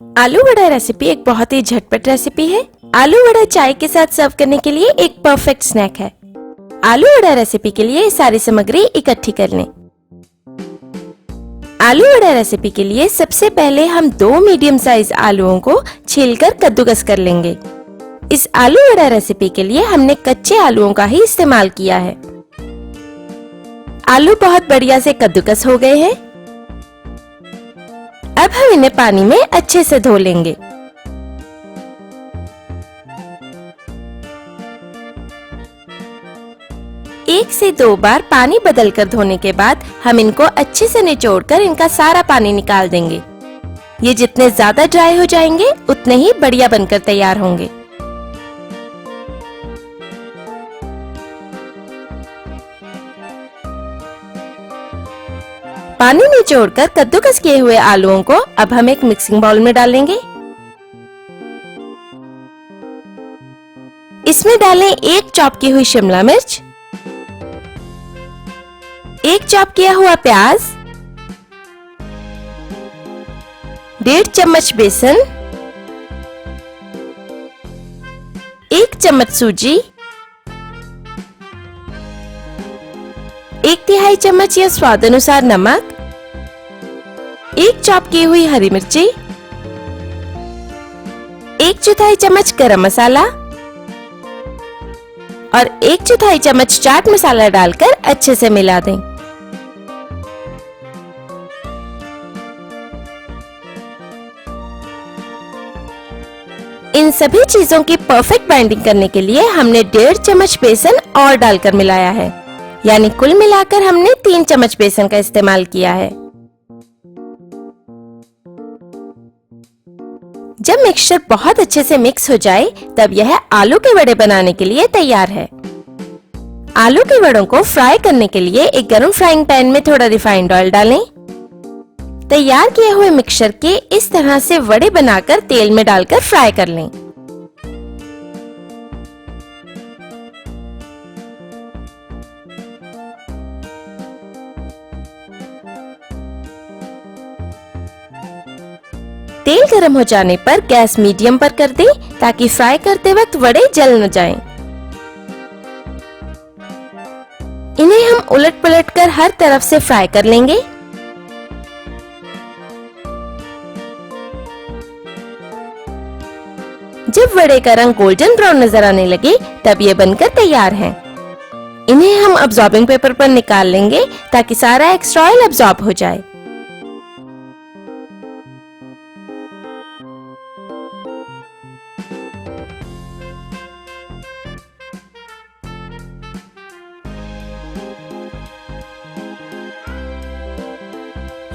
आलू वड़ा रेसिपी एक बहुत ही झटपट रेसिपी है। आलू वड़ा चाय के साथ सर्व करने के लिए एक परफेक्ट स्नैक है। आलू वड़ा रेसिपी के लिए सारी सामग्री इकट्ठी कर लें। आलू वड़ा रेसिपी के लिए सबसे पहले हम 2 मीडियम साइज आलूओं को छीलकर कद्दूकस कर लेंगे। इस आलू वड़ा रेसिपी के लिए हमने कच्चे आलूओं का ही इस्तेमाल किया है। आलू बहुत बढ़िया से कद्दूकस हो गए हैं। अब हम इन्हें पानी में अच्छे से धो लेंगे। एक से 2 बार पानी बदलकर धोने के बाद हम इनको अच्छे से निचोड़कर इनका सारा पानी निकाल देंगे। ये जितने ज्यादा ड्राई हो जाएंगे उतने ही बढ़िया बनकर तैयार होंगे। पानी निचोड़कर कद्दूकस किए हुए आलूओं को अब हम एक मिक्सिंग बाउल में डालेंगे। इसमें डालें 1 चॉप की हुई शिमला मिर्च, 1 चॉप किया हुआ प्याज, 1.5 चम्मच बेसन, 1 चम्मच सूजी, 1/3 चम्मच या स्वाद अनुसार नमक, 1 चॉप की हुई हरी मिर्ची, 1/4 चम्मच गरम मसाला और 1/4 चम्मच चाट मसाला डालकर अच्छे से मिला दें। इन सभी चीजों की परफेक्ट बाइंडिंग करने के लिए हमने 1.5 चम्मच बेसन और डालकर मिलाया है, यानी कुल मिलाकर हमने 3 चम्मच बेसन का इस्तेमाल किया है। जब मिक्सचर बहुत अच्छे से मिक्स हो जाए तब यह आलू के वड़े बनाने के लिए तैयार है। आलू के वड़ों को फ्राई करने के लिए एक गरम फ्राइंग पैन में थोड़ा रिफाइंड ऑयल डालें। तैयार किए हुए मिक्सचर के इस तरह से वड़े बनाकर तेल में डालकर फ्राई कर लें। तेल गरम हो जाने पर गैस मीडियम पर कर दें ताकि फ्राई करते वक्त वड़े जल न जाएं। इन्हें हम उलट-पलट कर हर तरफ से फ्राई कर लेंगे। जब वड़े का रंग गोल्डन ब्राउन नजर आने लगे तब ये बनकर तैयार हैं। इन्हें हम अब्सॉर्बिंग पेपर पर निकाल लेंगे ताकि सारा एक्स्ट्रा ऑयल अब्सॉर्ब हो जाए।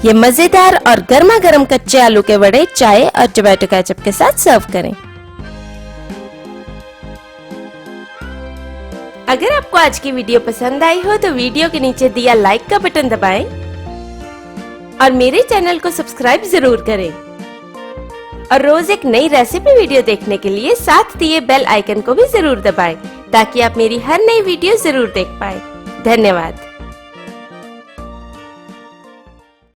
ये मजेदार और गर्मा गर्म कच्चे आलू के वड़े चाय और टोमेटो केचप के साथ सर्व करें। अगर आपको आज की वीडियो पसंद आई हो तो वीडियो के नीचे दिया लाइक का बटन दबाएं और मेरे चैनल को सब्सक्राइब जरूर करें। और रोज एक नई रेसिपी वीडियो देखने के लिए साथ दिए बेल आइकन को भी जरूर दबाएं ताकि आप मेरी हर नई वीडियो जरूर देख पाएं। धन्यवाद।